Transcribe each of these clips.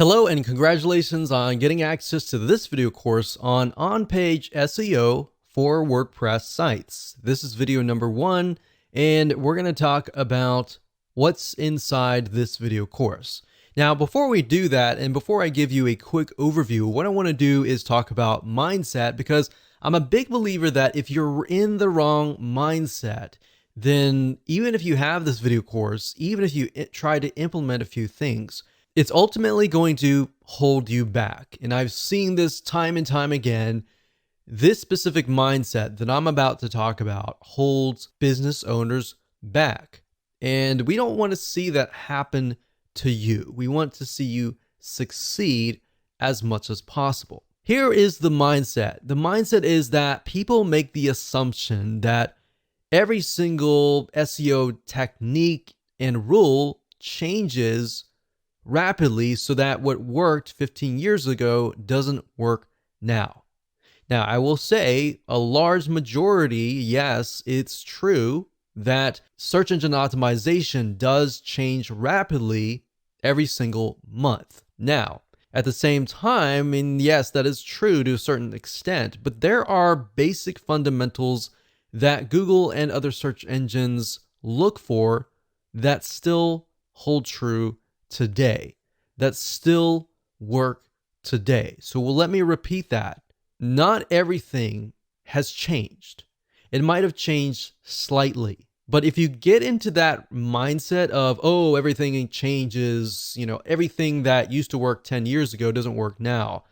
Hello and congratulations on getting access to this video course on on-page SEO for WordPress sites. This is video number 1, and we're going to talk about what's inside this video course. Now, before we do that, and before I give you a quick overview, what I want to do is talk about mindset, because I'm a big believer that if you're in the wrong mindset, then even if you have this video course, even if you try to implement a few things, it's ultimately going to hold you back. And I've seen this time and time again. This specific mindset that I'm about to talk about holds business owners back. And we don't want to see that happen to you. We want to see you succeed as much as possible. Here is the mindset. The mindset is that people make the assumption that every single SEO technique and rule changes rapidly so that what worked 15 years ago doesn't work now. Now, I will say a large majority, yes, it's true that search engine optimization does change rapidly every single month. Now, at the same time, and yes, that is true to a certain extent, but there are basic fundamentals that Google and other search engines look for that still hold true today, that still work today. So let me repeat that. Not everything has changed. It might have changed slightly. But if you get into that mindset of, oh, everything changes, everything that used to work 10 years ago doesn't work now,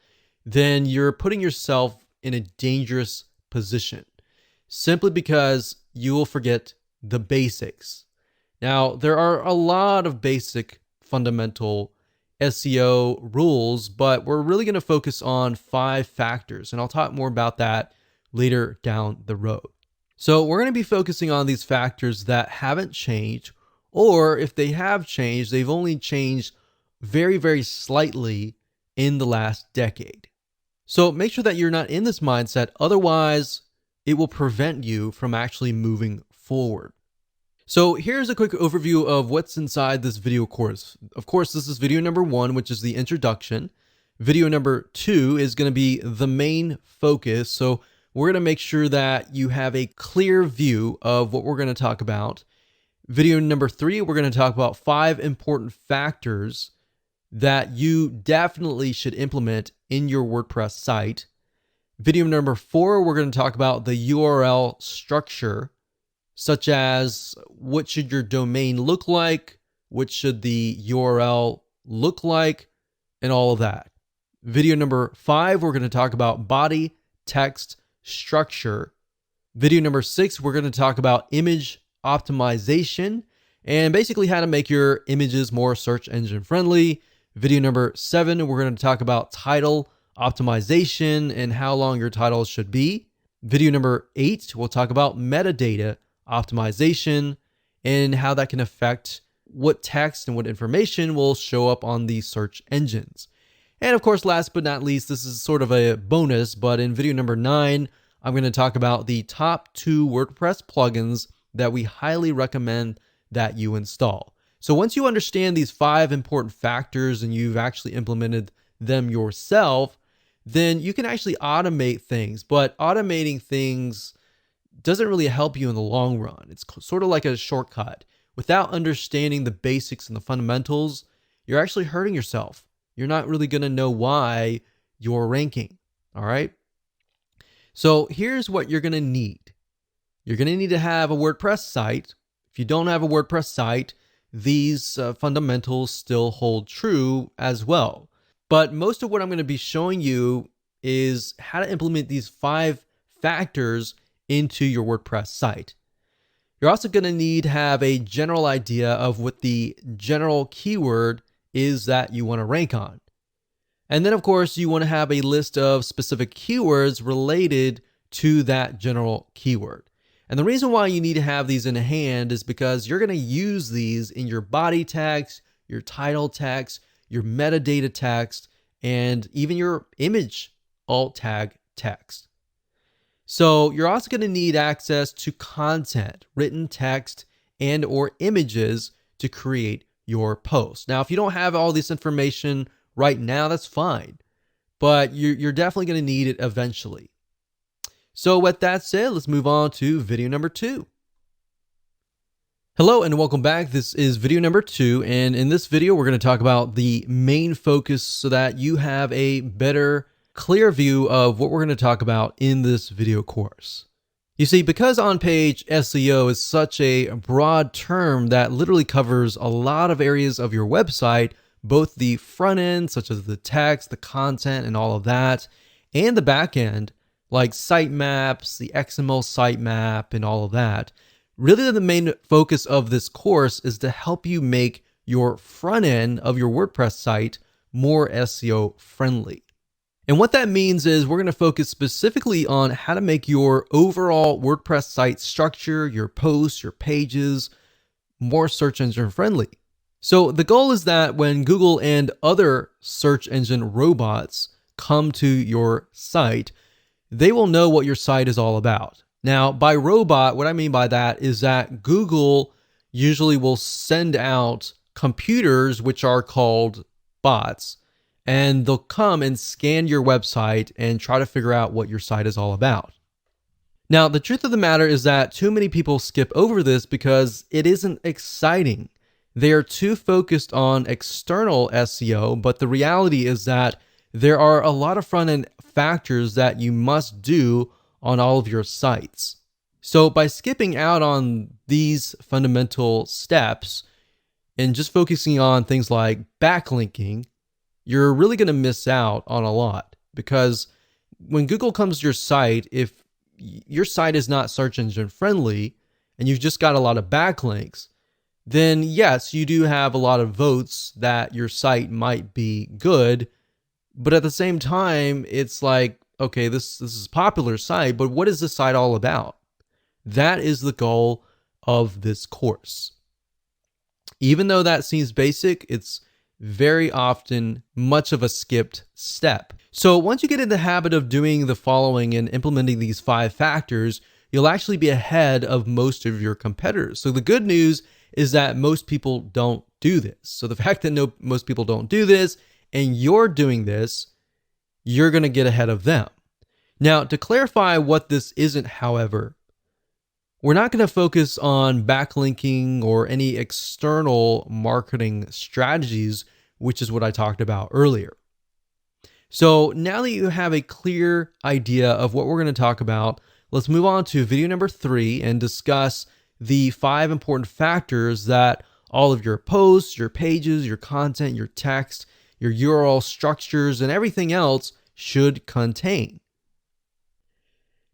then you're putting yourself in a dangerous position simply because you will forget the basics. Now, there are a lot of basic fundamental SEO rules, but we're really going to focus on 5 factors, and I'll talk more about that later down the road. So we're going to be focusing on these factors that haven't changed, or if they have changed, they've only changed very, very slightly in the last decade. So make sure that you're not in this mindset, otherwise it will prevent you from actually moving forward. So here's a quick overview of what's inside this video course. Of course, this is video number 1, which is the introduction. Video number 2 is going to be the main focus. So we're going to make sure that you have a clear view of what we're going to talk about. Video number 3, we're going to talk about 5 important factors that you definitely should implement in your WordPress site. Video number 4, we're going to talk about the URL structure, such as what should your domain look like, what should the URL look like, and all of that. Video number 5, we're going to talk about body text structure. Video number 6, we're going to talk about image optimization and basically how to make your images more search engine friendly. Video number 7, we're going to talk about title optimization and how long your titles should be. Video number 8, we'll talk about metadata optimization and how that can affect what text and what information will show up on these search engines. And of course, last but not least, this is sort of a bonus, but in video number 9, I'm going to talk about the top 2 WordPress plugins that we highly recommend that you install. So once you understand these 5 important factors and you've actually implemented them yourself, then you can actually automate things, but automating things doesn't really help you in the long run. It's sort of like a shortcut. Without understanding the basics and the fundamentals, you're actually hurting yourself. You're not really going to know why you're ranking. All right. So here's what you're going to need. You're going to need to have a WordPress site. If you don't have a WordPress site, these fundamentals still hold true as well. But most of what I'm going to be showing you is how to implement these 5 factors into your WordPress site. You're also going to need to have a general idea of what the general keyword is that you want to rank on. And then, of course, you want to have a list of specific keywords related to that general keyword. And the reason why you need to have these in hand is because you're going to use these in your body text, your title text, your metadata text, and even your image alt tag text. So you're also going to need access to content, written text, and or images to create your post. Now, if you don't have all this information right now, that's fine. But you're definitely going to need it eventually. So with that said, let's move on to video number 2. Hello and welcome back. This is video number 2, and in this video we're going to talk about the main focus so that you have a better, clear view of what we're going to talk about in this video course. You see, because on-page SEO is such a broad term that literally covers a lot of areas of your website, both the front end, such as the text, the content, and all of that, and the back end, like sitemaps, the XML sitemap, and all of that. Really, the main focus of this course is to help you make your front end of your WordPress site more SEO friendly. And what that means is we're going to focus specifically on how to make your overall WordPress site structure, your posts, your pages, more search engine friendly. So the goal is that when Google and other search engine robots come to your site, they will know what your site is all about. Now, by robot, what I mean by that is that Google usually will send out computers, which are called bots, and they'll come and scan your website and try to figure out what your site is all about. Now, the truth of the matter is that too many people skip over this because it isn't exciting. They are too focused on external SEO, but the reality is that there are a lot of front-end factors that you must do on all of your sites. So by skipping out on these fundamental steps and just focusing on things like backlinking, you're really going to miss out on a lot, because when Google comes to your site, if your site is not search engine friendly and you've just got a lot of backlinks, then yes, you do have a lot of votes that your site might be good. But at the same time, it's like, okay, this is a popular site, but what is this site all about? That is the goal of this course. Even though that seems basic, it's very often much of a skipped step. So once you get in the habit of doing the following and implementing these 5 factors, you'll actually be ahead of most of your competitors. So the good news is that most people don't do this. So the fact that most people don't do this and you're doing this, you're going to get ahead of them. Now, to clarify what this isn't, however, we're not going to focus on backlinking or any external marketing strategies, which is what I talked about earlier. So now that you have a clear idea of what we're going to talk about, let's move on to video number 3 and discuss the 5 important factors that all of your posts, your pages, your content, your text, your URL structures, and everything else should contain.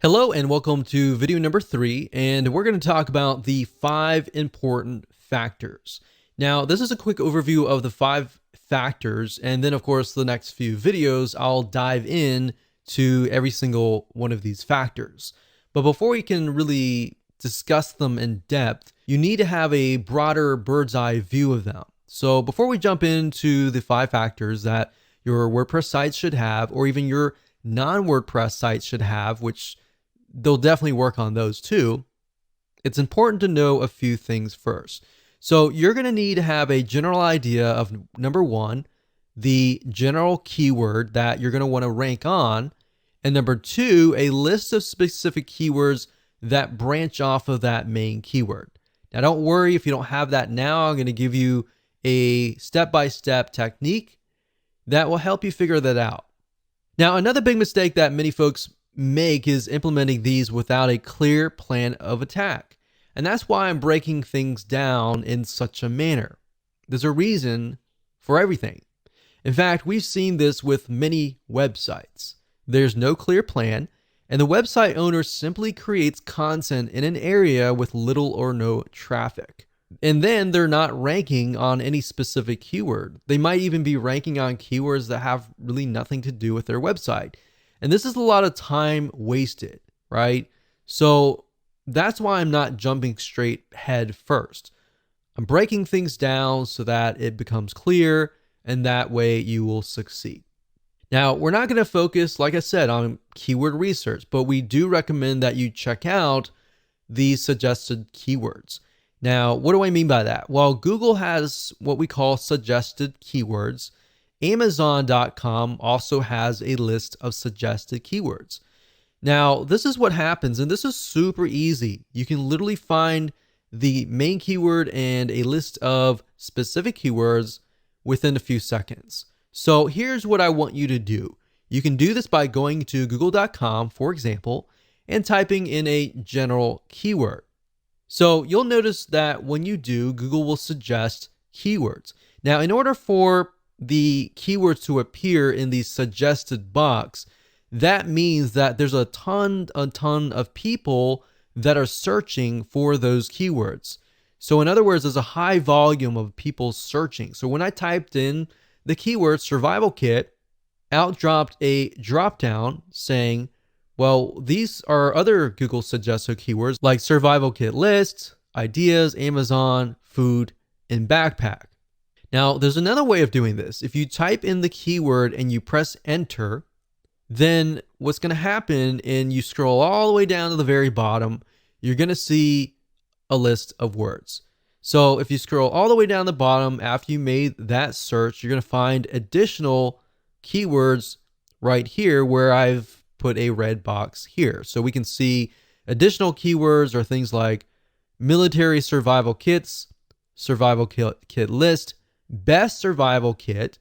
Hello and welcome to video number 3, and we're going to talk about the 5 important factors. Now, this is a quick overview of the 5 factors, and then of course the next few videos I'll dive in to every single one of these factors. But before we can really discuss them in depth, you need to have a broader bird's eye view of them. So before we jump into the 5 factors that your WordPress sites should have, or even your non-WordPress sites should have, which they'll definitely work on those too, it's important to know a few things first. So you're going to need to have a general idea of, number 1, the general keyword that you're going to want to rank on, and number 2, a list of specific keywords that branch off of that main keyword. Now don't worry if you don't have that now. I'm going to give you a step-by-step technique that will help you figure that out. Now, another big mistake that many folks make is implementing these without a clear plan of attack. And that's why I'm breaking things down in such a manner. There's a reason for everything. In fact, we've seen this with many websites. There's no clear plan, and the website owner simply creates content in an area with little or no traffic. And then they're not ranking on any specific keyword. They might even be ranking on keywords that have really nothing to do with their website. And this is a lot of time wasted, right? So that's why I'm not jumping straight head first. I'm breaking things down so that it becomes clear, and that way you will succeed. Now, we're not going to focus, like I said, on keyword research, but we do recommend that you check out these suggested keywords. Now, what do I mean by that? Well, Google has what we call suggested keywords, Amazon.com also has a list of suggested keywords. Now, this is what happens, and this is super easy. You can literally find the main keyword and a list of specific keywords within a few seconds. So here's what I want you to do. You can do this by going to google.com, for example, and typing in a general keyword. So you'll notice that when you do, Google will suggest keywords. Now, in order for the keywords to appear in the suggested box, that means that there's a ton of people that are searching for those keywords. So in other words, there's a high volume of people searching. So when I typed in the keyword survival kit, out dropped a drop down saying, well, these are other Google suggested keywords like survival kit list, ideas, Amazon, food, and backpack. Now, there's another way of doing this. If you type in the keyword and you press enter, then what's going to happen, and you scroll all the way down to the very bottom, you're going to see a list of words. So if you scroll all the way down the bottom after you made that search, you're going to find additional keywords right here where I've put a red box here. So we can see additional keywords are things like military survival kits, survival kit list, best survival kit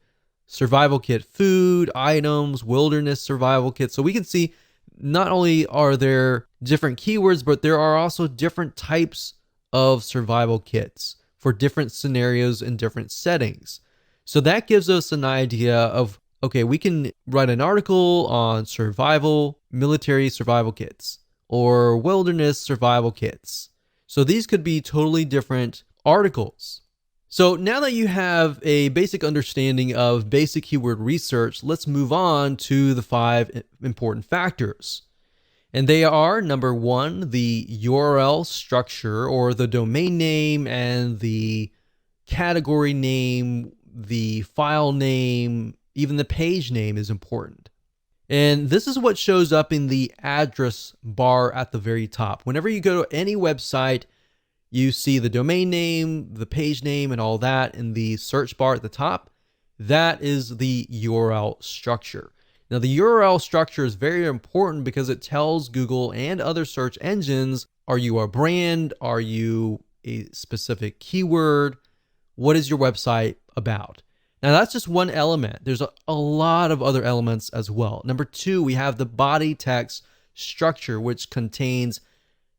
food, items, wilderness survival kit. So we can see not only are there different keywords, but there are also different types of survival kits for different scenarios and different settings. So that gives us an idea of, okay, we can write an article on survival, military survival kits, or wilderness survival kits. So these could be totally different articles. So now that you have a basic understanding of basic keyword research, let's move on to the 5 important factors. And they are, number 1, the URL structure, or the domain name and the category name, the file name, even the page name is important. And this is what shows up in the address bar at the very top. Whenever you go to any website, you see the domain name, the page name, and all that in the search bar at the top. That is the URL structure. Now, the URL structure is very important because it tells Google and other search engines, are you a brand? Are you a specific keyword? What is your website about? Now, that's just one element. There's a lot of other elements as well. Number 2, we have the body text structure, which contains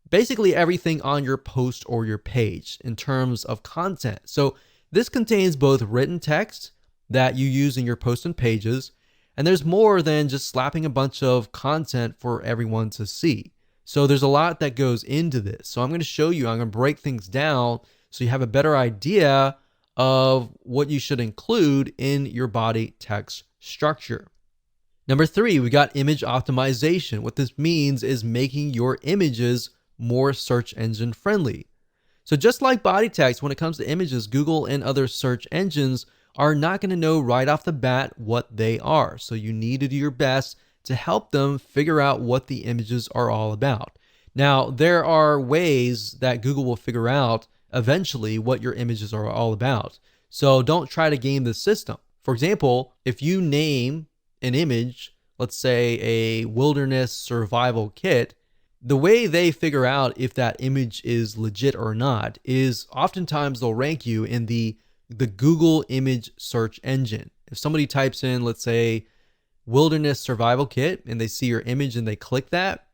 basically everything on your post or your page in terms of content. So this contains both written text that you use in your posts and pages, and there's more than just slapping a bunch of content for everyone to see. So there's a lot that goes into this. So I'm going to show you, I'm going to break things down so you have a better idea of what you should include in your body text structure. Number 3, we got image optimization. What this means is making your images more search engine friendly. So just like body text, when it comes to images, Google and other search engines are not going to know right off the bat what they are. So you need to do your best to help them figure out what the images are all about. Now, there are ways that Google will figure out eventually what your images are all about. So don't try to game the system. For example, if you name an image, let's say a wilderness survival kit, the way they figure out if that image is legit or not is oftentimes they'll rank you in the Google image search engine. If somebody types in, let's say, wilderness survival kit, and they see your image and they click that,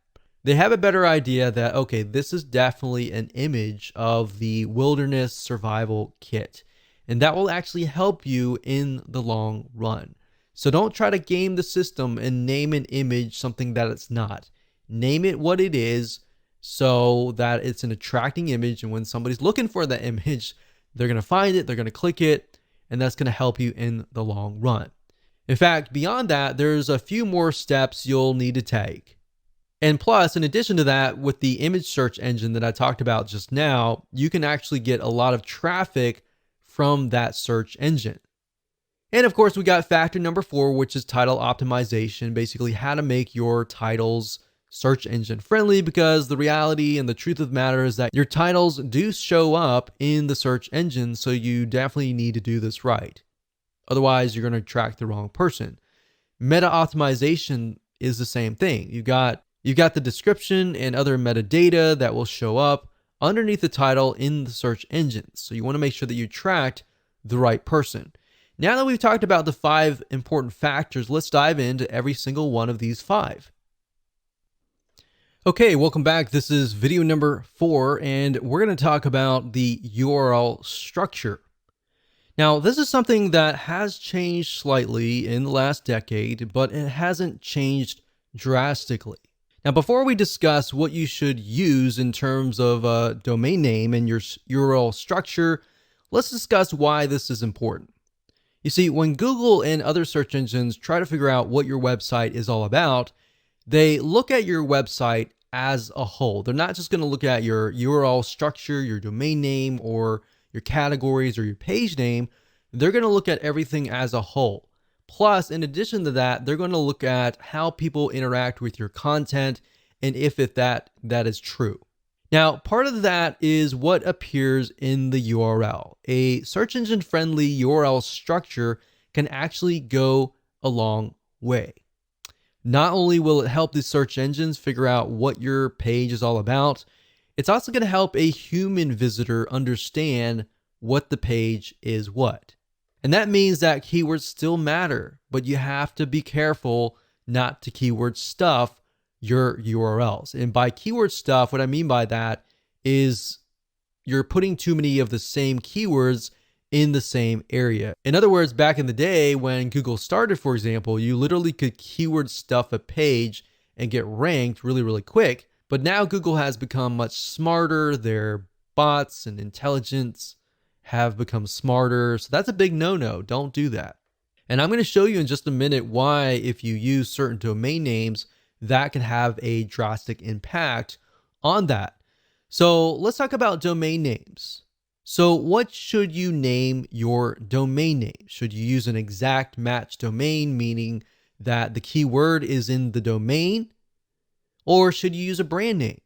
they have a better idea that, okay, this is definitely an image of the wilderness survival kit. And that will actually help you in the long run. So don't try to game the system and name an image something that it's not. Name it what it is so that it's an attracting image. And when somebody's looking for that image, they're going to find it, they're going to click it, and that's going to help you in the long run. In fact, beyond that, there's a few more steps you'll need to take. And plus, in addition to that, with the image search engine that I talked about just now, you can actually get a lot of traffic from that search engine. And of course, we got factor number 4, which is title optimization, basically how to make your titles search engine friendly, because the reality and the truth of the matter is that your titles do show up in the search engine, so you definitely need to do this right. Otherwise, you're going to attract the wrong person. Meta optimization is the same thing. You've got the description and other metadata that will show up underneath the title in the search engines. So you want to make sure that you attract the right person. Now that we've talked about the 5 important factors, let's dive into every single one of these 5. Okay, welcome back. This is video number 4, and we're going to talk about the URL structure. Now, this is something that has changed slightly in the last decade, but it hasn't changed drastically. Now, before we discuss what you should use in terms of a domain name and your URL structure, let's discuss why this is important. You see, when Google and other search engines try to figure out what your website is all about, they look at your website as a whole. They're not just going to look at your URL structure, your domain name, or your categories or your page name. They're going to look at everything as a whole. Plus, in addition to that, they're going to look at how people interact with your content and if that is true. Now, part of that is what appears in the URL. A search engine friendly URL structure can actually go a long way. Not only will it help the search engines figure out what your page is all about, it's also going to help a human visitor understand what the page is what. And that means that keywords still matter, but you have to be careful not to keyword stuff your URLs. And by keyword stuff, what I mean by that is you're putting too many of the same keywords in the same area. In other words, back in the day when Google started, for example, you literally could keyword stuff a page and get ranked really, really quick. But now Google has become much smarter. Their bots and intelligence have become smarter. So that's a big no-no. Don't do that. And I'm going to show you in just a minute why, if you use certain domain names, that can have a drastic impact on that. So let's talk about domain names. So what should you name your domain name? Should you use an exact match domain, meaning that the keyword is in the domain? Or should you use a brand name?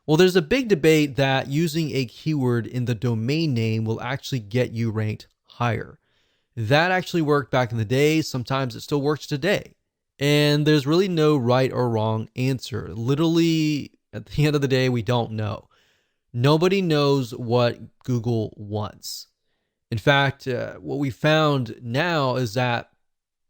Well, there's a big debate that using a keyword in the domain name will actually get you ranked higher. That actually worked back in the day. Sometimes it still works today. And there's really no right or wrong answer. Literally, at the end of the day, we don't know. Nobody knows what Google wants. In fact, what we found now is that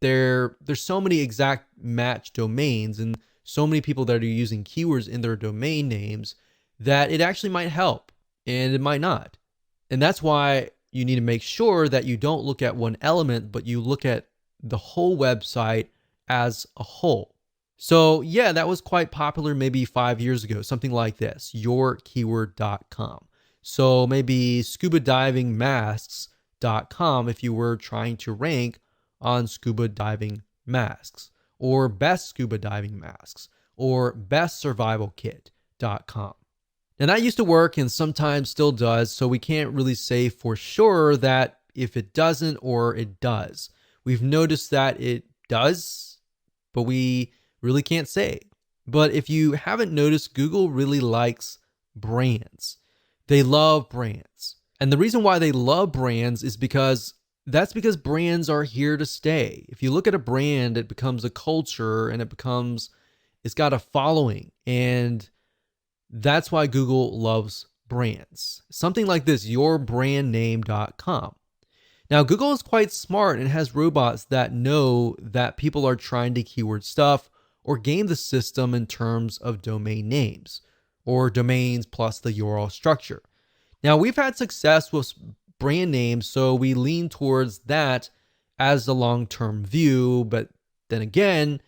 there's so many exact match domains and so many people that are using keywords in their domain names that it actually might help and it might not. And that's why you need to make sure that you don't look at one element, but you look at the whole website as a whole. So yeah, that was quite popular maybe 5 years ago, something like this, yourkeyword.com. So maybe scubadivingmasks.com if you were trying to rank on scuba diving masks, or best scuba diving masks, or bestsurvivalkit.com. Now that used to work and sometimes still does, so we can't really say for sure that if it doesn't or it does. We've noticed that it does, but we really can't say. But if you haven't noticed, Google really likes brands. They love brands. And the reason why they love brands is because brands are here to stay. If you look at a brand, it becomes a culture and it's got a following. And that's why Google loves brands. Something like this, yourbrandname.com. Now, Google is quite smart and has robots that know that people are trying to keyword stuff or game the system in terms of domain names or domains plus the URL structure. Now, we've had success with brand names, so we lean towards that as the long-term view. But then again,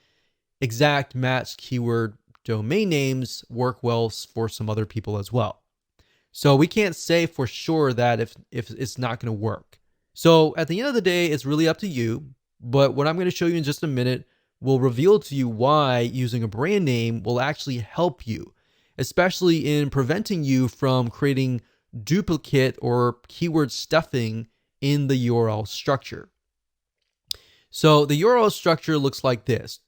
exact match keyword domain names work well for some other people as well. So we can't say for sure that if it's not going to work. So at the end of the day, it's really up to you. But what I'm going to show you in just a minute will reveal to you why using a brand name will actually help you, especially in preventing you from creating duplicate or keyword stuffing in the URL structure. So the URL structure looks like this: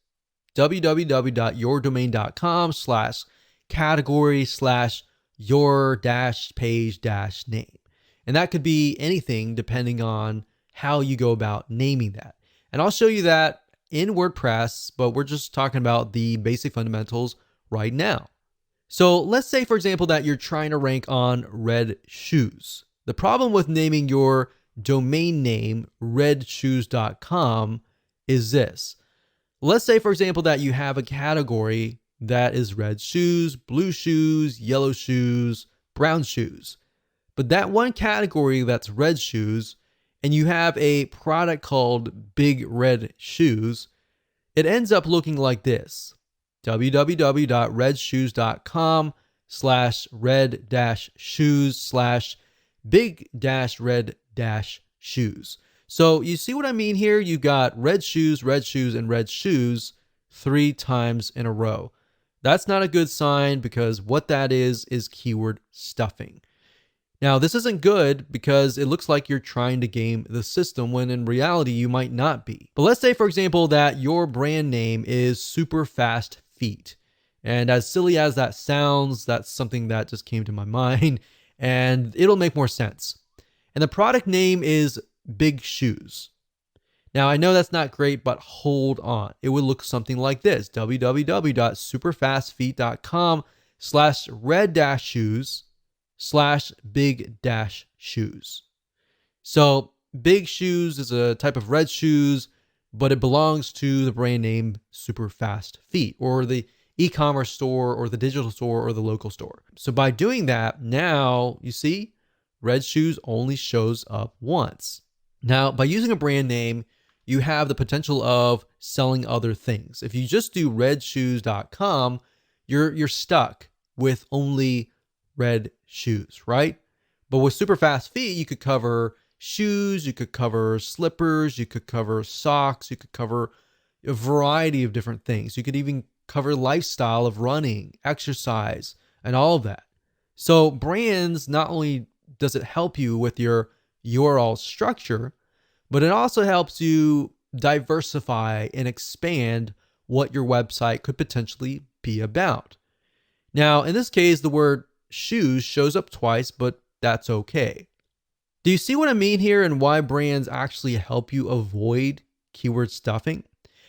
www.yourdomain.com/category/your-page-name. And that could be anything depending on how you go about naming that. And I'll show you that in WordPress, but we're just talking about the basic fundamentals right now. So let's say, for example, that you're trying to rank on Red Shoes. The problem with naming your domain name redshoes.com is this. Let's say, for example, that you have a category that is red shoes, blue shoes, yellow shoes, brown shoes. But that one category that's red shoes, and you have a product called Big Red Shoes, it ends up looking like this: www.red-shoes.com/red-shoes/big-red-shoes. So you see what I mean here? You've got red shoes, and red shoes 3 times in a row. That's not a good sign, because what that is keyword stuffing. Now, this isn't good because it looks like you're trying to game the system when in reality you might not be. But let's say, for example, that your brand name is Super Fast Feet. And as silly as that sounds, that's something that just came to my mind, and it'll make more sense. And the product name is Big Shoes. Now, I know that's not great, but hold on. It would look something like this: www.superfastfeet.com/red-shoes/big-shoes. So Big Shoes is a type of red shoes, but it belongs to the brand name Super Fast Feet, or the e-commerce store, or the digital store, or the local store. So by doing that, now you see Red Shoes only shows up once. Now, by using a brand name, you have the potential of selling other things. If you just do redshoes.com, you're stuck with only red shoes, right? But with Super Fast Feet, you could cover shoes, you could cover slippers, you could cover socks, you could cover a variety of different things. You could even cover lifestyle of running, exercise, and all of that. So brands, not only does it help you with your URL structure, but it also helps you diversify and expand what your website could potentially be about. Now, in this case, the word shoes shows up twice, but that's okay. Do you see what I mean here, and why brands actually help you avoid keyword stuffing?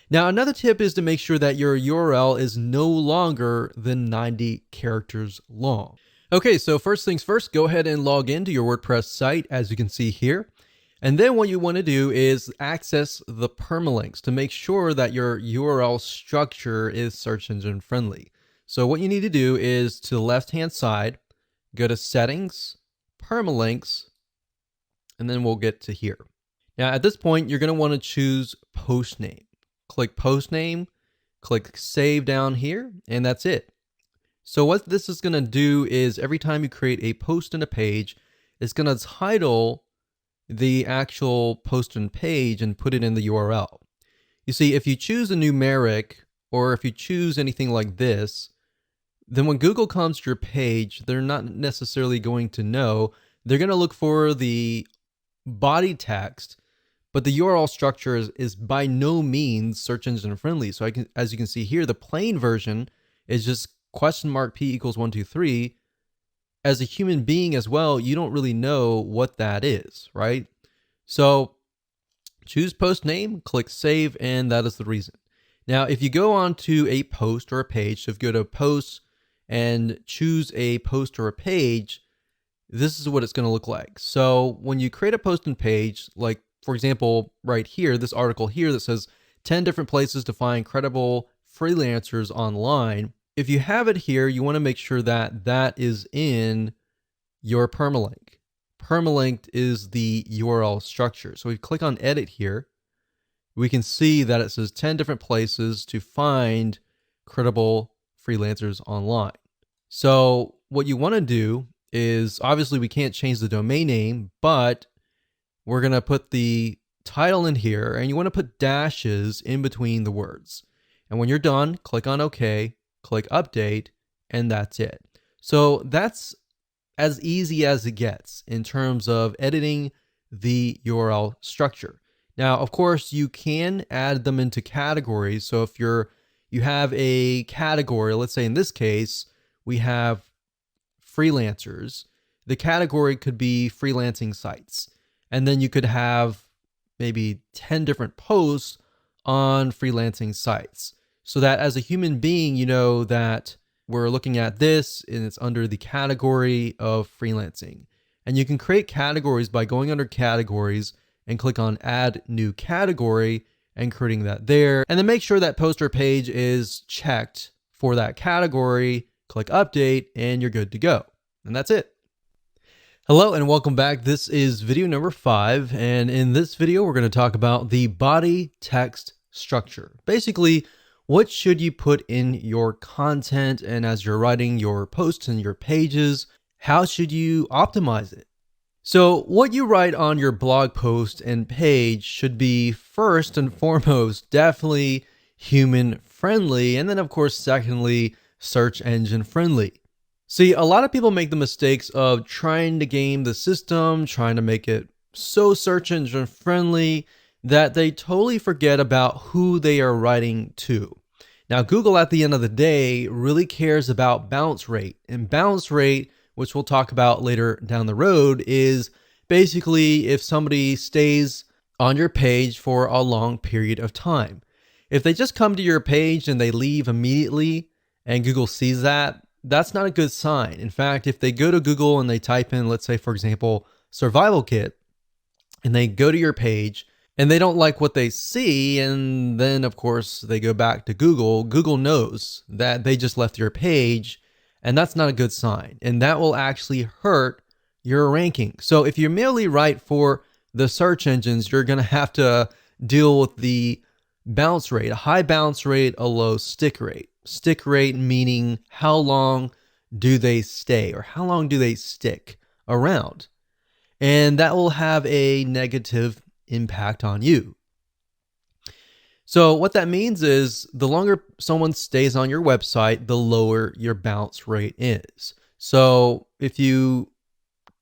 Now, another tip is to make sure that your URL is no longer than 90 characters long. Okay, so first things first, go ahead and log into your WordPress site, as you can see here. And then what you want to do is access the permalinks to make sure that your URL structure is search engine friendly. So what you need to do is, to the left-hand side, go to Settings, Permalinks, and then we'll get to here. Now, at this point, you're going to want to choose Post Name. Click Post Name, click Save down here, and that's it. So what this is going to do is, every time you create a post in a page, it's going to title the actual post and page and put it in the URL. You see, if you choose a numeric, or if you choose anything like this, then when Google comes to your page, they're not necessarily going to know. They're going to look for the body text, but the URL structure is by no means search engine friendly. So as you can see here, the plain version is just $P=123. As a human being as well, you don't really know what that is, right? So choose post name, click save, and that is the reason. Now, if you go on to a post or a page, so if you go to posts and choose a post or a page, this is what it's going to look like. So when you create a post and page, like for example, right here, this article here that says 10 different places to find credible freelancers online. If you have it here, you want to make sure that that is in your permalink. Permalinked is the URL structure. So we click on edit here. We can see that it says 10 different places to find credible freelancers online. So what you want to do is, obviously we can't change the domain name, but we're going to put the title in here, and you want to put dashes in between the words. And when you're done, click on OK. Click update, and that's it. So that's as easy as it gets in terms of editing the URL structure. Now, of course, you can add them into categories. So if you have a category, let's say in this case, we have freelancers, the category could be freelancing sites. And then you could have maybe 10 different posts on freelancing sites, so that as a human being, you know that we're looking at this and it's under the category of freelancing. And you can create categories by going under categories and click on add new category and creating that there. And then make sure that post or page is checked for that category, click update, and you're good to go. And that's it. Hello and welcome back. This is video number 5. And in this video, we're going to talk about the body text structure. Basically, what should you put in your content? And as you're writing your posts and your pages, how should you optimize it? So what you write on your blog post and page should be first and foremost, definitely human friendly. And then of course, secondly, search engine friendly. See, a lot of people make the mistakes of trying to game the system, trying to make it so search engine friendly that they totally forget about who they are writing to. Now, Google at the end of the day really cares about bounce rate, and bounce rate, which we'll talk about later down the road, is basically if somebody stays on your page for a long period of time. If they just come to your page and they leave immediately and Google sees that, that's not a good sign. In fact, if they go to Google and they type in, let's say, for example, survival kit, and they go to your page and they don't like what they see, and then of course they go back to Google, Google knows that they just left your page, and that's not a good sign. And that will actually hurt your ranking. So if you merely write for the search engines, you're going to have to deal with the bounce rate, a high bounce rate, a low stick rate. Stick rate meaning how long do they stay or how long do they stick around? And that will have a negative impact on you. So what that means is the longer someone stays on your website, the lower your bounce rate is. So if you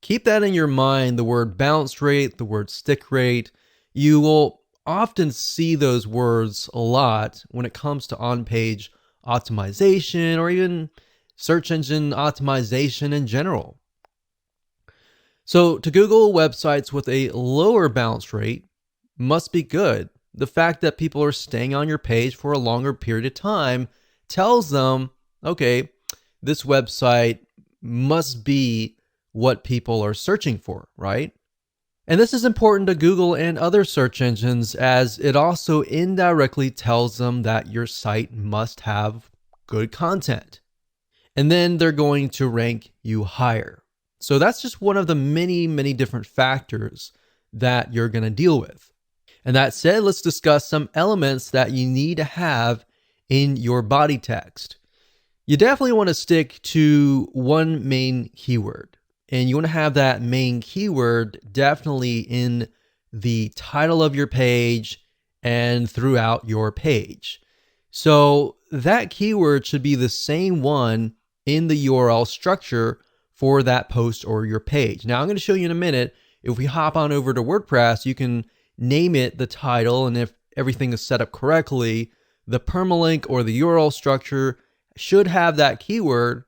keep that in your mind, the word bounce rate, the word stick rate, you will often see those words a lot when it comes to on-page optimization or even search engine optimization in general. So to Google, websites with a lower bounce rate must be good. The fact that people are staying on your page for a longer period of time tells them, okay, this website must be what people are searching for, right? And this is important to Google and other search engines as it also indirectly tells them that your site must have good content. And then they're going to rank you higher. So that's just one of the many, many different factors that you're going to deal with. And that said, let's discuss some elements that you need to have in your body text. You definitely want to stick to one main keyword. And you want to have that main keyword definitely in the title of your page and throughout your page. So that keyword should be the same one in the URL structure for that post or your page. Now I'm going to show you in a minute. If we hop on over to WordPress, you can name it the title, and if everything is set up correctly, the permalink or the URL structure should have that keyword,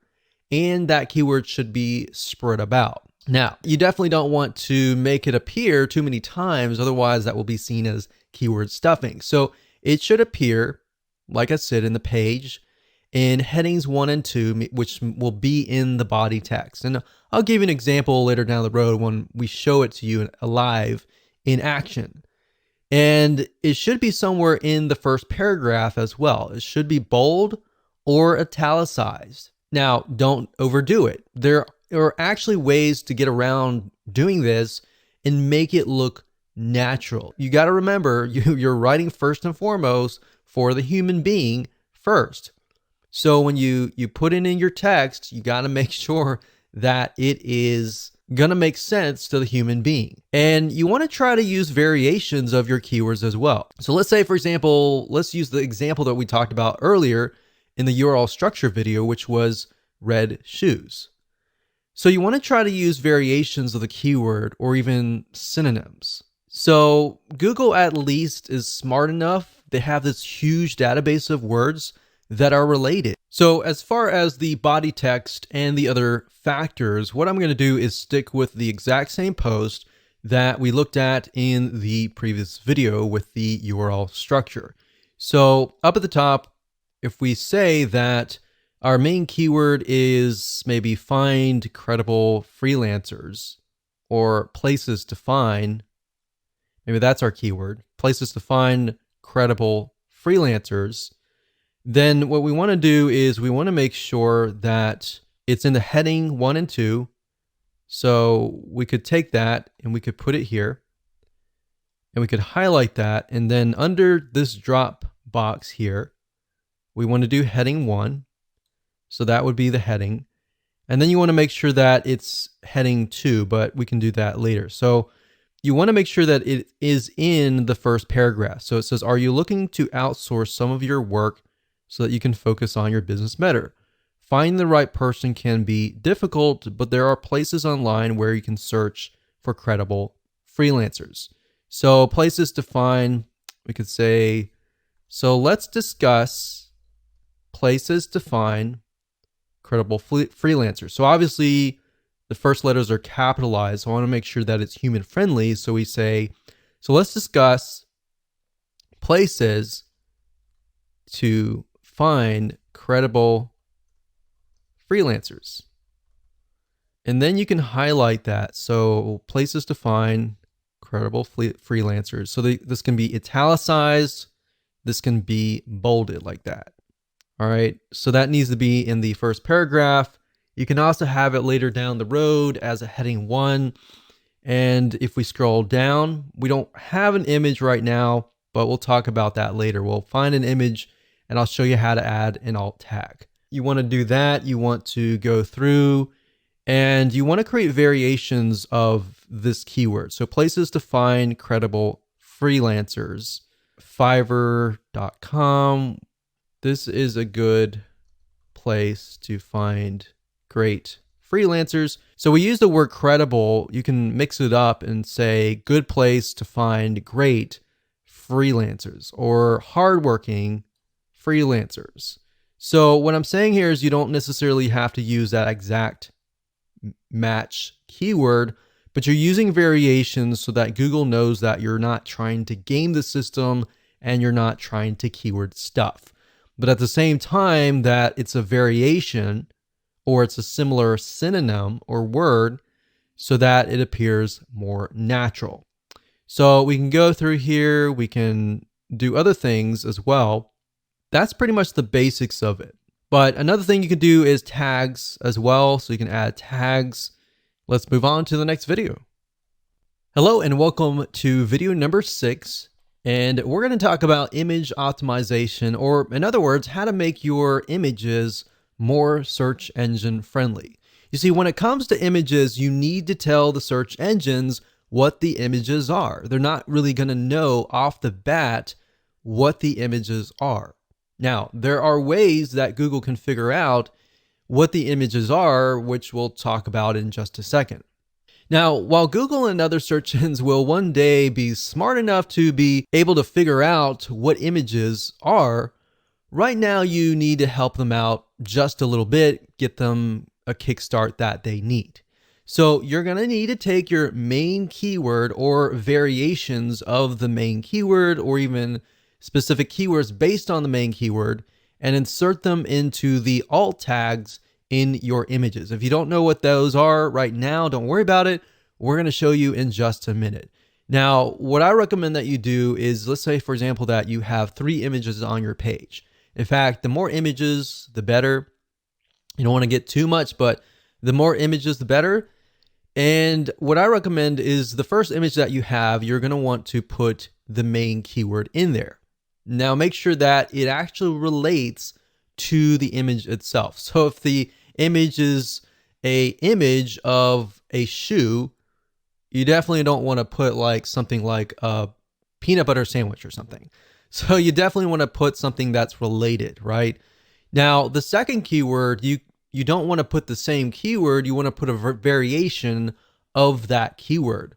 and that keyword should be spread about. Now, you definitely don't want to make it appear too many times, otherwise that will be seen as keyword stuffing. So it should appear, like I said, in the page in headings 1 and 2, which will be in the body text. And I'll give you an example later down the road when we show it to you live in action. And it should be somewhere in the first paragraph as well. It should be bold or italicized. Now, don't overdo it. There are actually ways to get around doing this and make it look natural. You got to remember, you're writing first and foremost for the human being first. So when you put it in your text, you got to make sure that it is going to make sense to the human being. And you want to try to use variations of your keywords as well. So let's say, for example, let's use the example that we talked about earlier in the URL structure video, which was red shoes. So you want to try to use variations of the keyword or even synonyms. So Google at least is smart enough. They have this huge database of words that are related. So as far as the body text and the other factors, what I'm going to do is stick with the exact same post, that we looked at in the previous video with the URL structure. So up at the top, if we say that our main keyword is maybe find credible freelancers or places to find, maybe that's our keyword, places to find credible freelancers, then what we want to do is we want to make sure that it's in the heading 1 and 2. So we could take that and we could put it here and we could highlight that. And then under this drop box here, we want to do heading 1. So that would be the heading. And then you want to make sure that it's heading 2, but we can do that later. So you want to make sure that it is in the first paragraph. So it says, are you looking to outsource some of your work so that you can focus on your business better? Finding the right person can be difficult, but there are places online where you can search for credible freelancers. So places to find, we could say, so let's discuss places to find credible freelancers. So obviously the first letters are capitalized. So I want to make sure that it's human friendly. So we say, so let's discuss places to find credible freelancers. And then you can highlight that. So places to find credible freelancers. So this can be italicized. This can be bolded like that. All right. So that needs to be in the first paragraph. You can also have it later down the road as a heading 1. And if we scroll down, we don't have an image right now, but we'll talk about that later. We'll find an image and I'll show you how to add an alt tag. You want to do that. You want to go through and you want to create variations of this keyword. So places to find credible freelancers, Fiverr.com. This is a good place to find great freelancers. So we use the word credible. You can mix it up and say good place to find great freelancers or hardworking freelancers. So what I'm saying here is you don't necessarily have to use that exact match keyword, but you're using variations so that Google knows that you're not trying to game the system and you're not trying to keyword stuff. But at the same time that it's a variation or it's a similar synonym or word so that it appears more natural. So we can go through here, we can do other things as well. That's pretty much the basics of it. But another thing you can do is tags as well. So you can add tags. Let's move on to the next video. Hello and welcome to video number 6. And we're going to talk about image optimization, or in other words, how to make your images more search engine friendly. You see, when it comes to images, you need to tell the search engines what the images are. They're not really going to know off the bat what the images are. Now, there are ways that Google can figure out what the images are, which we'll talk about in just a second. Now, while Google and other search engines will one day be smart enough to be able to figure out what images are, right now you need to help them out just a little bit, get them a kickstart that they need. So you're going to need to take your main keyword or variations of the main keyword or even specific keywords based on the main keyword and insert them into the alt tags in your images. If you don't know what those are right now, don't worry about it. We're going to show you in just a minute. Now, what I recommend that you do is, let's say, for example, that you have 3 images on your page. In fact, the more images, the better. You don't want to get too much, but the more images, the better. And what I recommend is the first image that you have, you're going to want to put the main keyword in there. Now, make sure that it actually relates to the image itself. So if the image is a image of a shoe, you definitely don't want to put like something like a peanut butter sandwich or something. So you definitely want to put something that's related, right? Now, the second keyword, you don't want to put the same keyword. You want to put a variation of that keyword.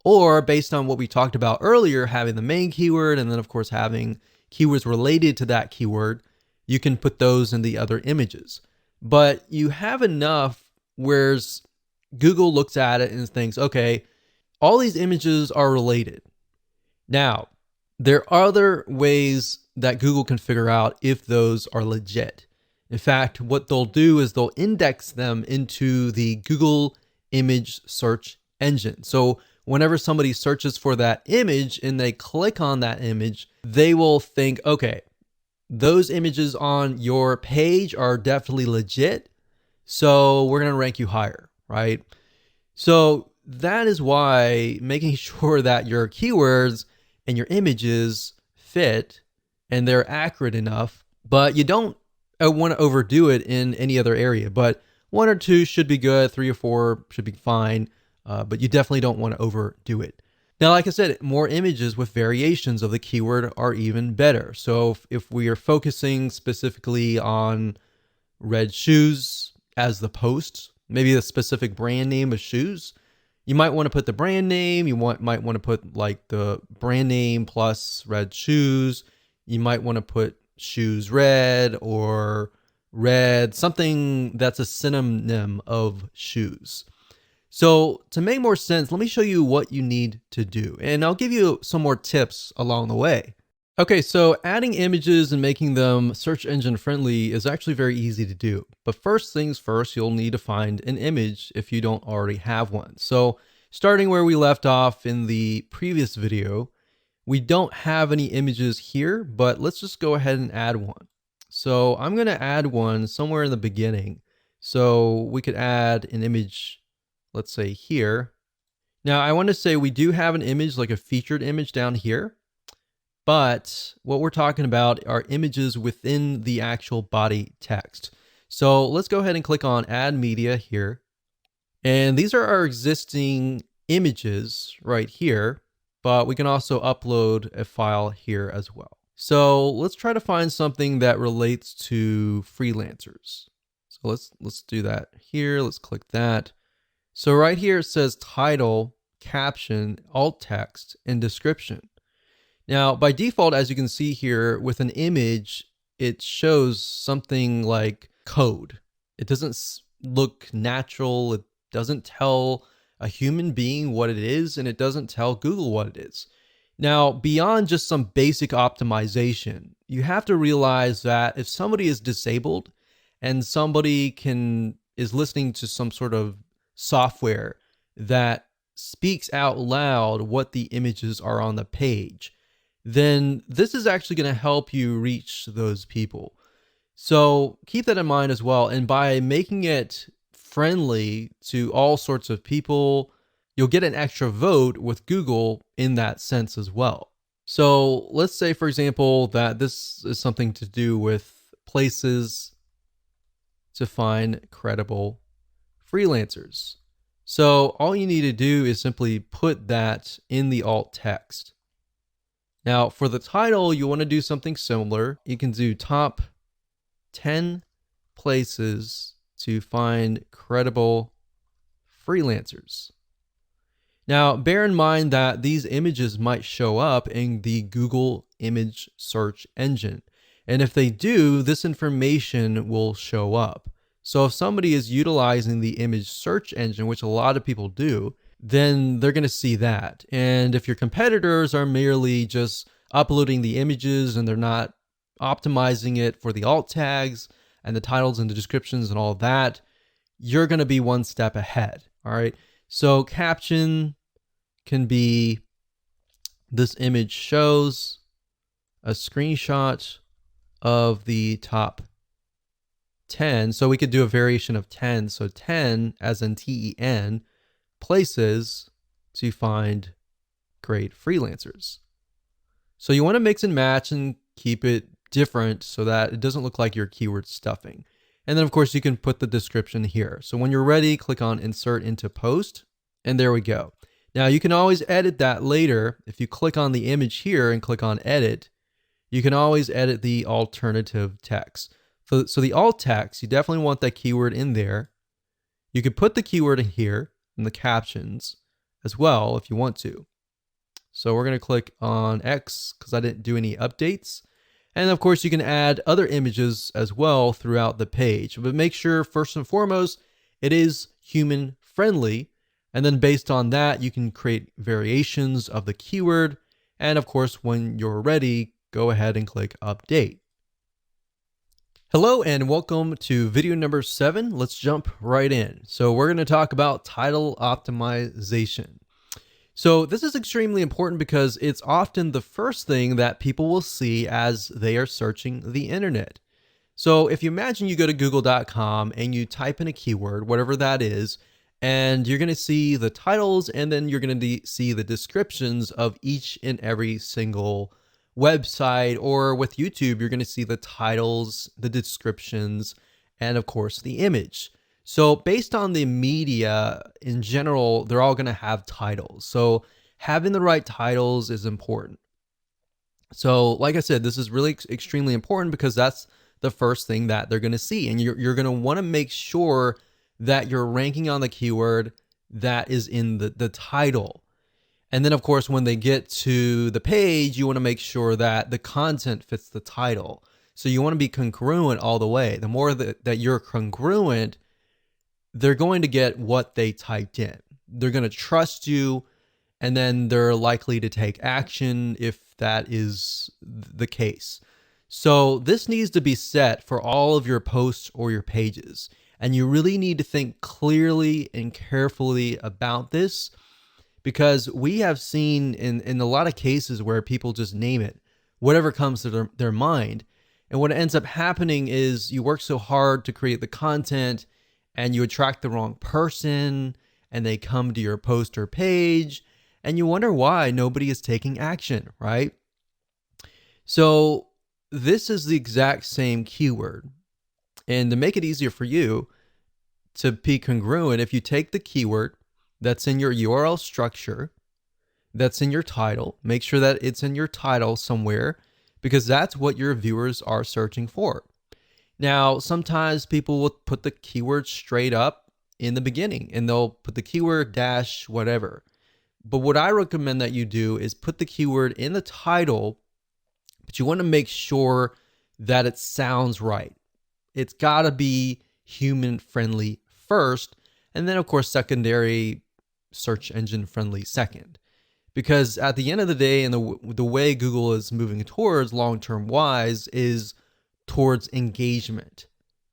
Or based on what we talked about earlier, having the main keyword and then of course having keywords related to that keyword, you can put those in the other images. But you have enough where Google looks at it and thinks, okay, all these images are related. Now, there are other ways that Google can figure out if those are legit. In fact, what they'll do is they'll index them into the Google image search engine. So whenever somebody searches for that image and they click on that image, they will think, okay, those images on your page are definitely legit, so we're going to rank you higher, right? So that is why making sure that your keywords and your images fit and they're accurate enough, but you don't want to overdo it in any other area. But 1 or 2 should be good, 3 or 4 should be fine, but you definitely don't want to overdo it. Now, like I said, more images with variations of the keyword are even better. So if we are focusing specifically on red shoes as the post, maybe the specific brand name of shoes, you might want to put the brand name. You might want to put like the brand name plus red shoes. You might want to put shoes red or red, something that's a synonym of shoes. So to make more sense, let me show you what you need to do, and I'll give you some more tips along the way. Okay, so adding images and making them search engine friendly is actually very easy to do. But first things first, you'll need to find an image if you don't already have one. So starting where we left off in the previous video, we don't have any images here, but let's just go ahead and add one. So I'm going to add one somewhere in the beginning. So we could add an image, let's say here. Now I want to say we do have an image, like a featured image down here. But what we're talking about are images within the actual body text. So let's go ahead and click on Add Media here. And these are our existing images right here, but we can also upload a file here as well. So let's try to find something that relates to freelancers. So let's do that here. Let's click that. So right here it says title, caption, alt text, and description. Now, by default, as you can see here, with an image, it shows something like code. It doesn't look natural. It doesn't tell a human being what it is, and it doesn't tell Google what it is. Now, beyond just some basic optimization, you have to realize that if somebody is disabled and somebody is listening to some sort of software that speaks out loud what the images are on the page, then this is actually going to help you reach those people. So keep that in mind as well. And by making it friendly to all sorts of people, you'll get an extra vote with Google in that sense as well. So let's say, for example, that this is something to do with places to find credible freelancers. So all you need to do is simply put that in the alt text. Now, for the title, you want to do something similar. You can do top 10 places to find credible freelancers. Now, bear in mind that these images might show up in the Google image search engine. And if they do, this information will show up. So if somebody is utilizing the image search engine, which a lot of people do, then they're going to see that. And if your competitors are merely just uploading the images and they're not optimizing it for the alt tags and the titles and the descriptions and all that, you're going to be one step ahead. All right. So caption can be, this image shows a screenshot of the top 10. So we could do a variation of 10. So 10 as in TEN places to find great freelancers. So you want to mix and match and keep it different so that it doesn't look like you're keyword stuffing. And then of course you can put the description here. So when you're ready, click on Insert into Post, and there we go. Now you can always edit that later. If you click on the image here and click on Edit, you can always edit the alternative text. So the alt text, you definitely want that keyword in there. You could put the keyword in here in the captions as well if you want to. So we're going to click on X because I didn't do any updates. And of course you can add other images as well throughout the page, but make sure first and foremost it is human friendly. And then based on that, you can create variations of the keyword. And of course, when you're ready, go ahead and click update. Hello and welcome to video number 7. Let's jump right in. So we're going to talk about title optimization. So this is extremely important because it's often the first thing that people will see as they are searching the internet. So if you imagine you go to google.com and you type in a keyword, whatever that is, and you're going to see the titles and then you're going to see the descriptions of each and every single website, or with YouTube, you're going to see the titles, the descriptions, and of course the image. So based on the media in general, they're all going to have titles. So having the right titles is important. So like I said, this is really extremely important because that's the first thing that they're going to see. And you're going to want to make sure that you're ranking on the keyword that is in the title. And then of course, when they get to the page, you want to make sure that the content fits the title. So you want to be congruent all the way. The more that you're congruent, they're going to get what they typed in. They're going to trust you, and then they're likely to take action if that is the case. So this needs to be set for all of your posts or your pages. And you really need to think clearly and carefully about this, because we have seen in a lot of cases where people just name it, whatever comes to their mind. And what ends up happening is you work so hard to create the content and you attract the wrong person and they come to your post or page and you wonder why nobody is taking action, right? So this is the exact same keyword. And to make it easier for you to be congruent, if you take the keyword that's in your URL structure, that's in your title, make sure that it's in your title somewhere, because that's what your viewers are searching for. Now, sometimes people will put the keyword straight up in the beginning and they'll put the keyword dash whatever. But what I recommend that you do is put the keyword in the title, but you want to make sure that it sounds right. It's got to be human friendly first, and then of course secondary search engine friendly second. Because at the end of the day, and the way Google is moving towards long-term wise is towards engagement,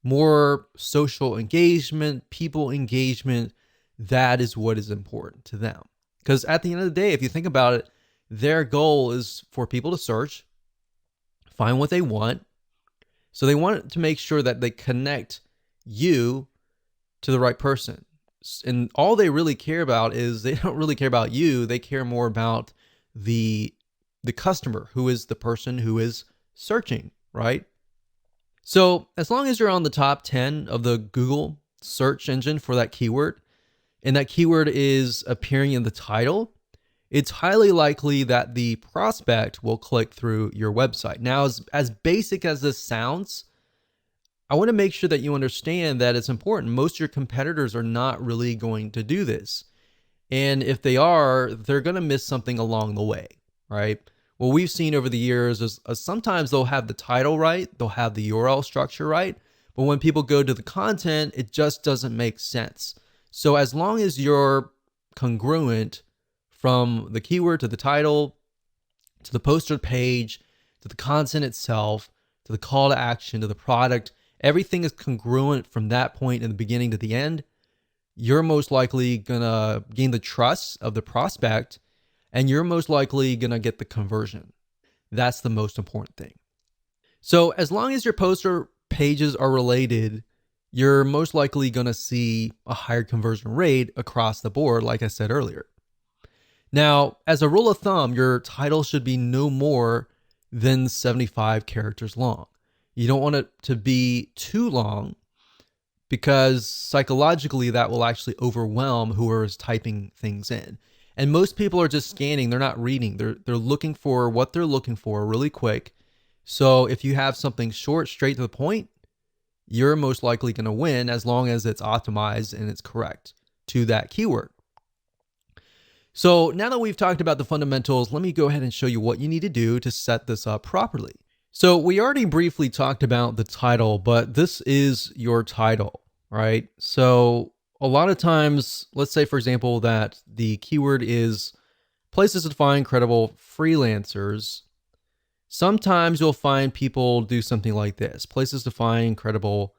more social engagement, people engagement. That is what is important to them. Because at the end of the day, if you think about it, their goal is for people to search, find what they want. So they want to make sure that they connect you to the right person. And all they really care about is they don't really care about you. They care more about the customer, who is the person who is searching, right? So as long as you're on the top 10 of the Google search engine for that keyword, and that keyword is appearing in the title, it's highly likely that the prospect will click through your website. Now, as basic as this sounds, I want to make sure that you understand that it's important. Most of your competitors are not really going to do this. And if they are, they're going to miss something along the way, right? What we've seen over the years is sometimes they'll have the title right, they'll have the URL structure right, but when people go to the content, it just doesn't make sense. So as long as you're congruent from the keyword to the title, to the poster page, to the content itself, to the call to action, to the product, everything is congruent from that point in the beginning to the end, you're most likely gonna gain the trust of the prospect, and you're most likely gonna get the conversion. That's the most important thing. So as long as your poster pages are related, you're most likely gonna see a higher conversion rate across the board, like I said earlier. Now, as a rule of thumb, your title should be no more than 75 characters long. You don't want it to be too long, because psychologically that will actually overwhelm whoever is typing things in. And most people are just scanning, they're not reading. They're looking for what they're looking for really quick. So if you have something short, straight to the point, you're most likely going to win as long as it's optimized and it's correct to that keyword. So now that we've talked about the fundamentals, let me go ahead and show you what you need to do to set this up properly. So we already briefly talked about the title, but this is your title, right? So a lot of times, let's say, for example, that the keyword is places to find credible freelancers. Sometimes you'll find people do something like this: places to find credible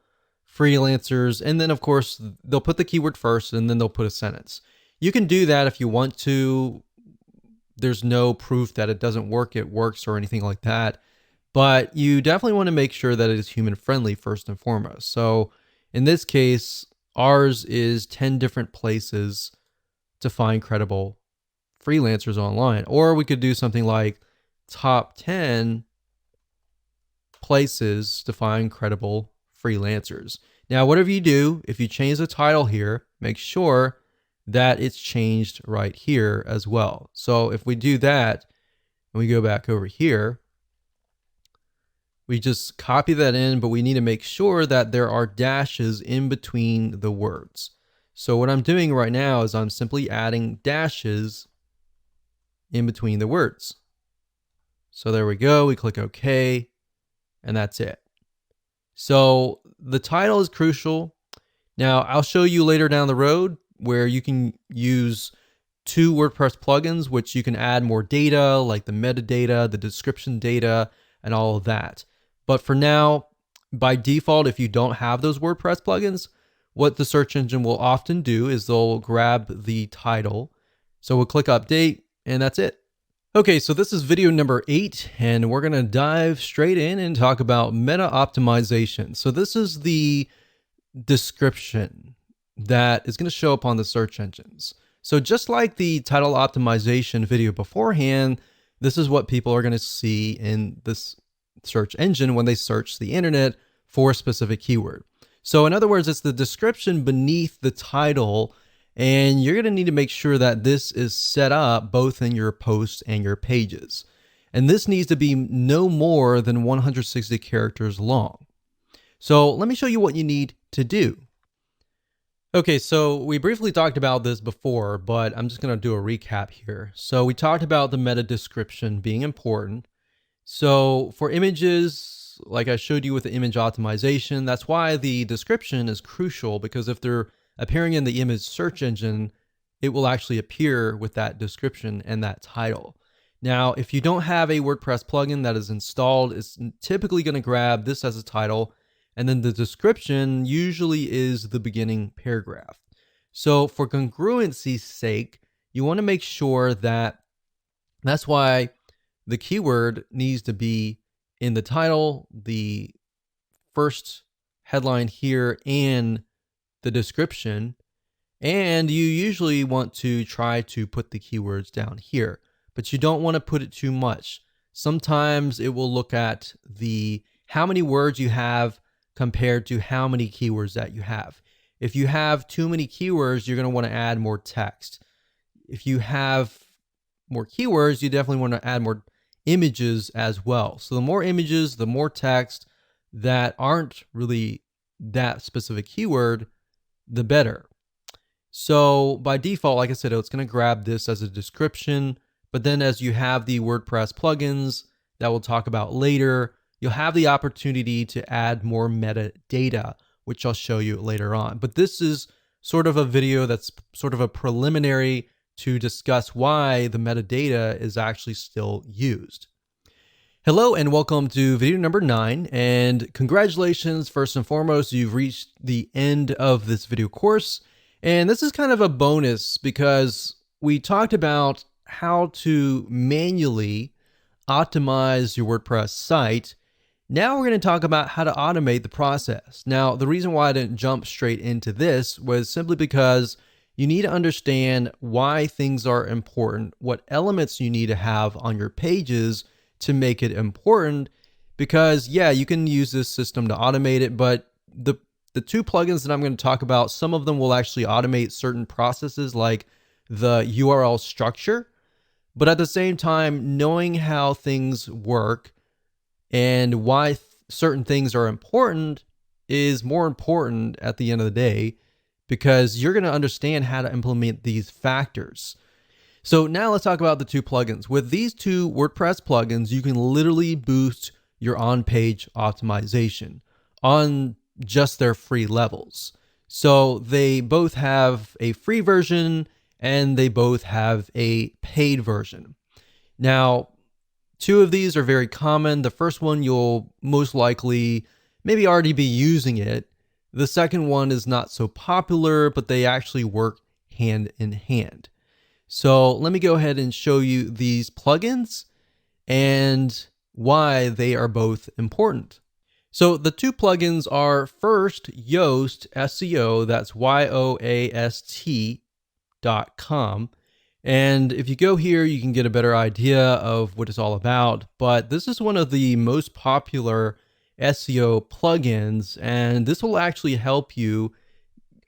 freelancers. And then, of course, they'll put the keyword first and then they'll put a sentence. You can do that if you want to. There's no proof that it doesn't work, it works, or anything like that. But you definitely want to make sure that it is human friendly first and foremost. So in this case, ours is 10 different places to find credible freelancers online. Or we could do something like top 10 places to find credible freelancers. Now, whatever you do, if you change the title here, make sure that it's changed right here as well. So if we do that and we go back over here, we just copy that in, but we need to make sure that there are dashes in between the words. So what I'm doing right now is I'm simply adding dashes in between the words. So there we go. We click OK, and that's it. So the title is crucial. Now, I'll show you later down the road where you can use 2 WordPress plugins, which you can add more data, like the metadata, the description data, and all of that. But for now, by default, if you don't have those WordPress plugins, what the search engine will often do is they'll grab the title. So we'll click update, and that's it. Okay, so this is video number 8, and we're going to dive straight in and talk about meta optimization. So this is the description that is going to show up on the search engines. So just like the title optimization video beforehand, this is what people are going to see in this search engine when they search the internet for a specific keyword. So in other words, it's the description beneath the title, and you're going to need to make sure that this is set up both in your posts and your pages. And this needs to be no more than 160 characters long. So let me show you what you need to do. Okay, so we briefly talked about this before, but I'm just going to do a recap here. So we talked about the meta description being important. So for images, like I showed you with the image optimization, that's why the description is crucial, because if they're appearing in the image search engine, it will actually appear with that description and that title. Now, if you don't have a WordPress plugin that is installed, it's typically going to grab this as a title, and then the description usually is the beginning paragraph. So for congruency's sake, you want to make sure that that's why the keyword needs to be in the title, the first headline here, and the description. And you usually want to try to put the keywords down here, but you don't want to put it too much. Sometimes it will look at the how many words you have compared to how many keywords that you have. If you have too many keywords, you're going to want to add more text. If you have more keywords, you definitely want to add more images as well. So the more images, the more text that aren't really that specific keyword, the better. So by default, like I said, it's going to grab this as a description, but then as you have the WordPress plugins that we'll talk about later, you'll have the opportunity to add more metadata, which I'll show you later on. But this is sort of a video that's sort of a preliminary to discuss why the metadata is actually still used. Hello and welcome to video number 9, and congratulations, first and foremost, you've reached the end of this video course. And this is kind of a bonus because we talked about how to manually optimize your WordPress site. Now we're going to talk about how to automate the process. Now, the reason why I didn't jump straight into this was simply because you need to understand why things are important, what elements you need to have on your pages to make it important. Because yeah, you can use this system to automate it, but the 2 plugins that I'm going to talk about, some of them will actually automate certain processes like the URL structure. But at the same time, knowing how things work and why certain things are important is more important at the end of the day, because you're going to understand how to implement these factors. So now let's talk about the 2 plugins. With these 2 WordPress plugins, you can literally boost your on-page optimization on just their free levels. So they both have a free version and they both have a paid version. Now, two of these are very common. The first one, you'll most likely maybe already be using it. The second one is not so popular, but they actually work hand in hand. So let me go ahead and show you these plugins and why they are both important. So the two plugins are first Yoast SEO, that's YOAST.com. And if you go here, you can get a better idea of what it's all about. But this is one of the most popular SEO plugins, and this will actually help you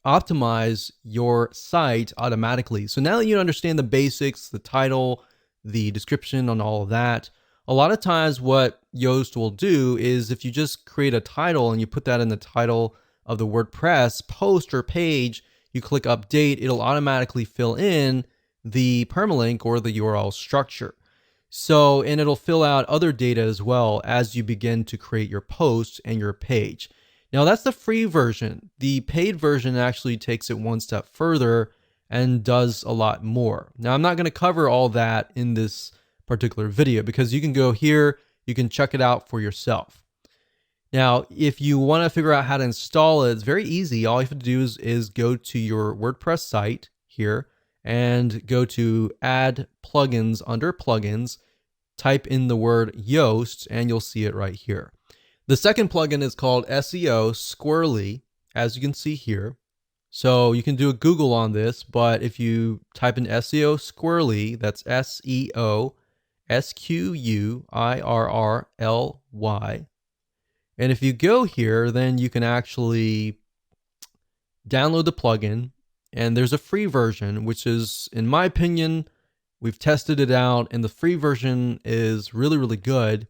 optimize your site automatically. So now that you understand the basics, the title, the description on all of that, a lot of times what Yoast will do is if you just create a title and you put that in the title of the WordPress post or page, you click update, it'll automatically fill in the permalink or the URL structure. So, and it'll fill out other data as well as you begin to create your post and your page. Now that's the free version. The paid version actually takes it one step further and does a lot more. Now I'm not going to cover all that in this particular video because you can go here, you can check it out for yourself. Now, if you want to figure out how to install it, it's very easy. All you have to do is go to your WordPress site here and go to add plugins under plugins, type in the word Yoast, and you'll see it right here. The second plugin is called SEO Squirrely, as you can see here. So you can do a Google on this, but if you type in SEO Squirrely, that's SEO SQUIRRLY. And if you go here, then you can actually download the plugin, and there's a free version, which is, in my opinion, we've tested it out, and the free version is really, really good.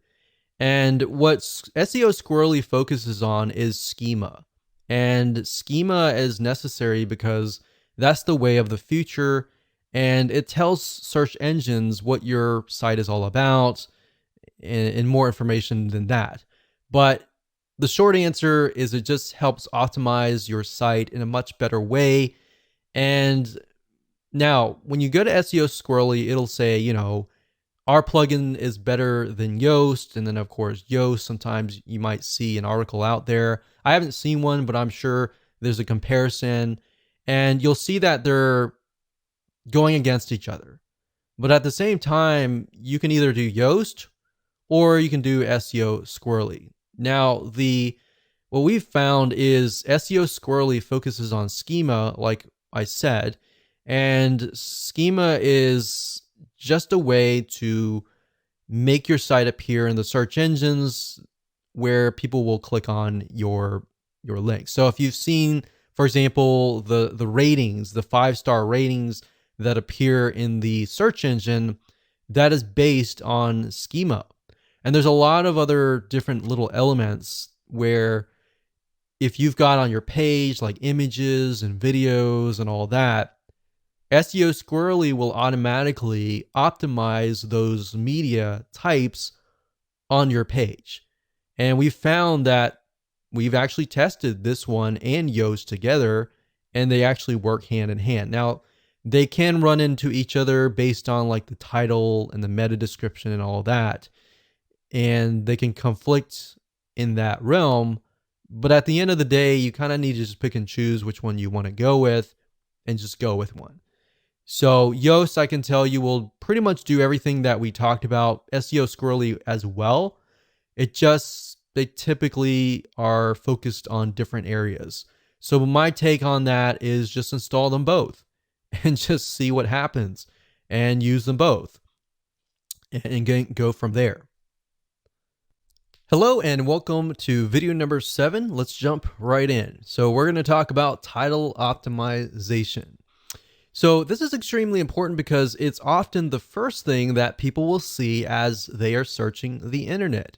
And what SEO Squirrely focuses on is schema. And schema is necessary because that's the way of the future. And it tells search engines what your site is all about and more information than that. But the short answer is it just helps optimize your site in a much better way. And now when you go to SEO Squirrely, it'll say, you know, our plugin is better than Yoast. And then of course, Yoast, sometimes you might see an article out there. I haven't seen one, but I'm sure there's a comparison, and you'll see that they're going against each other. But at the same time, you can either do Yoast or you can do SEO Squirrely. Now, what we've found is SEO Squirrely focuses on schema, like I said, and schema is just a way to make your site appear in the search engines where people will click on your link. So if you've seen, for example, the ratings, the 5-star ratings that appear in the search engine, that is based on schema. And there's a lot of other different little elements where if you've got on your page like images and videos and all that, SEO Squirrely will automatically optimize those media types on your page. And we found that we've actually tested this one and Yoast together, and they actually work hand in hand. Now, they can run into each other based on like the title and the meta description and all that, and they can conflict in that realm. But at the end of the day, you kind of need to just pick and choose which one you want to go with and just go with one. So Yoast, I can tell you, will pretty much do everything that we talked about. SEO Squirrely as well. They typically are focused on different areas. So my take on that is just install them both and just see what happens and use them both and go from there. Hello and welcome to video number 7. Let's jump right in. So we're going to talk about title optimization. So this is extremely important because it's often the first thing that people will see as they are searching the internet.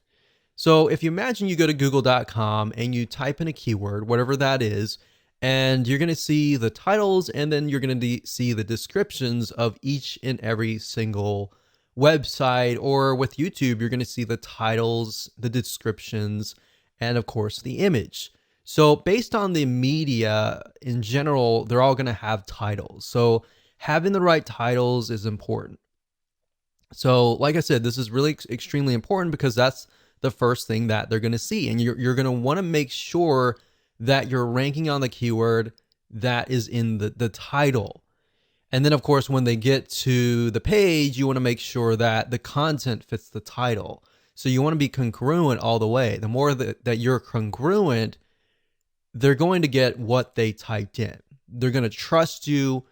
So if you imagine you go to google.com and you type in a keyword, whatever that is, and you're going to see the titles, and then you're going to see the descriptions of each and every single website, or with YouTube, you're going to see the titles, the descriptions, and of course the image. So based on the media in general, they're all going to have titles. So having the right titles is important. So like I said, this is really extremely important because that's the first thing that they're going to see. And you're going to want to make sure that you're ranking on the keyword that is in the title. And then of course, when they get to the page, you want to make sure that the content fits the title. So you want to be congruent all the way. The more that you're congruent, they're going to get what they typed in. They're going to trust you,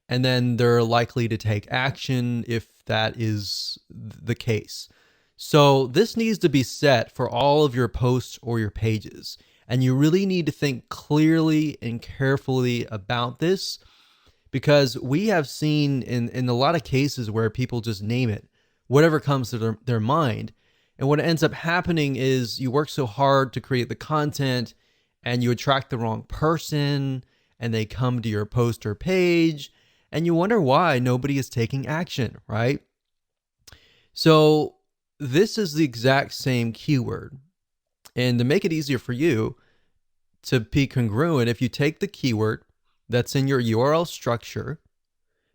and then they're likely to take action if that is the case. So this needs to be set for all of your posts or your pages. And you really need to think clearly and carefully about this, because we have seen in a lot of cases where people just name it, whatever comes to their mind. And what ends up happening is you work so hard to create the content and you attract the wrong person and they come to your post or page and you wonder why nobody is taking action, right? So this is the exact same keyword. And to make it easier for you to be congruent, if you take the keyword that's in your URL structure,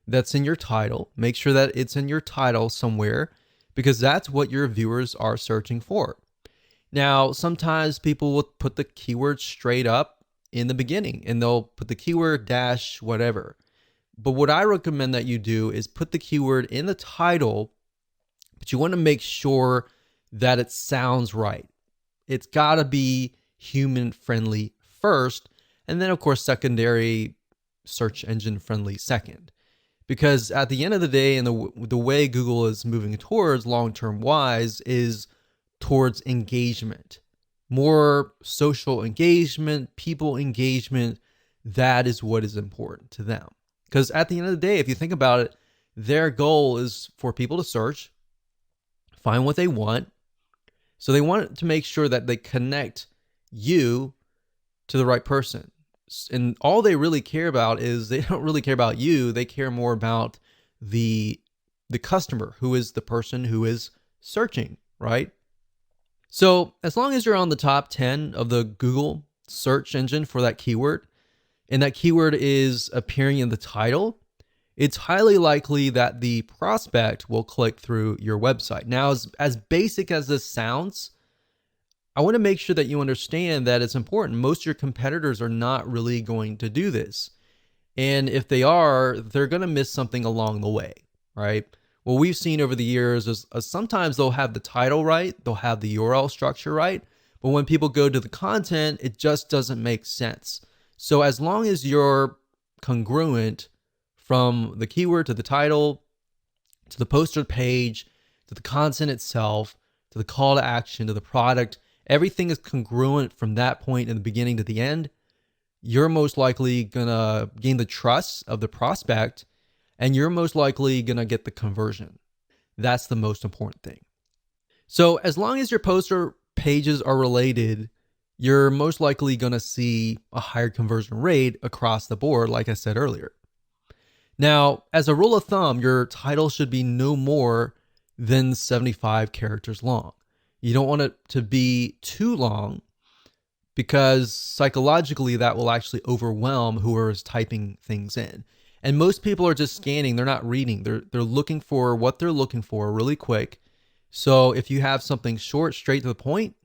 that's in your title, make sure that it's in your title somewhere, because that's what your viewers are searching for. Now, sometimes people will put the keyword straight up in the beginning and they'll put the keyword dash whatever. But what I recommend that you do is put the keyword in the title, but you want to make sure that it sounds right. It's got to be human friendly first, and then of course secondary search engine friendly second. Because at the end of the day, and the way Google is moving towards long-term wise is towards engagement, more social engagement, people engagement. That is what is important to them. Because at the end of the day, if you think about it, their goal is for people to search, find what they want. So they want to make sure that they connect you to the right person. And all they really care about is they don't really care about you. They care more about the customer, who is the person who is searching, right? So as long as you're on the top 10 of the Google search engine for that keyword, and that keyword is appearing in the title, it's highly likely that the prospect will click through your website. Now, as basic as this sounds, I want to make sure that you understand that it's important. Most of your competitors are not really going to do this. And if they are, they're going to miss something along the way, right? What we've seen over the years is sometimes they'll have the title right, they'll have the URL structure right, but when people go to the content, it just doesn't make sense. So as long as you're congruent from the keyword to the title, to the poster page, to the content itself, to the call to action, to the product, everything is congruent from that point in the beginning to the end, you're most likely gonna gain the trust of the prospect, and you're most likely gonna get the conversion. That's the most important thing. So as long as your poster pages are related, you're most likely gonna see a higher conversion rate across the board, like I said earlier. Now, as a rule of thumb, your title should be no more than 75 characters long. You don't want it to be too long, because psychologically that will actually overwhelm whoever is typing things in. And most people are just scanning, they're not reading. They're looking for what they're looking for really quick. So if you have something short, straight to the point,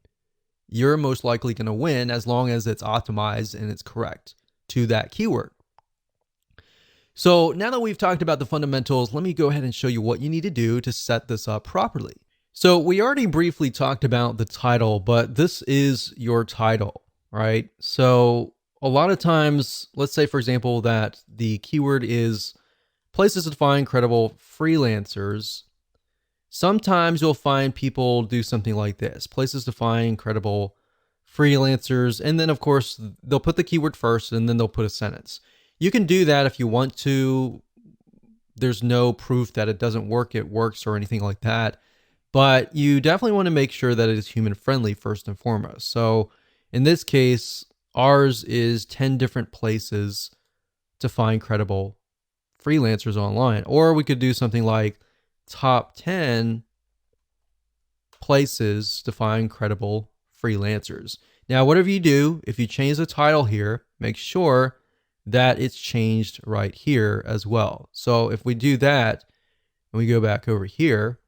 you're most likely going to win as long as it's optimized and it's correct to that keyword. So now that we've talked about the fundamentals, let me go ahead and show you what you need to do to set this up properly. So we already briefly talked about the title, but this is your title, right? So a lot of times, let's say, for example, that the keyword is places to find credible freelancers. Sometimes you'll find people do something like this, places to find credible freelancers. And then of course, they'll put the keyword first and then they'll put a sentence. You can do that if you want to. There's no proof that it doesn't work, it works or anything like that. But you definitely want to make sure that it is human friendly first and foremost. So in this case, ours is 10 different places to find credible freelancers online. Or we could do something like top 10 places to find credible freelancers. Now, whatever you do, if you change the title here, make sure that it's changed right here as well. So if we do that and we go back over here,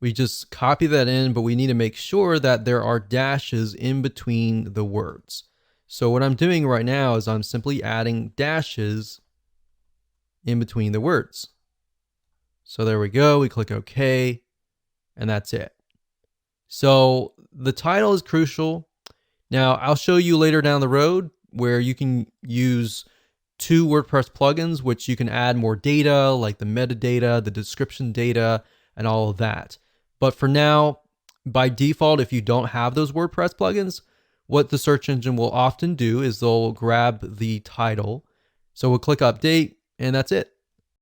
we just copy that in, but we need to make sure that there are dashes in between the words. So what I'm doing right now is I'm simply adding dashes in between the words. So there we go. We click OK, and that's it. So the title is crucial. Now, I'll show you later down the road where you can use 2 WordPress plugins, which you can add more data like the metadata, the description data, and all of that. But for now, by default, if you don't have those WordPress plugins, what the search engine will often do is they'll grab the title. So we'll click update, and that's it.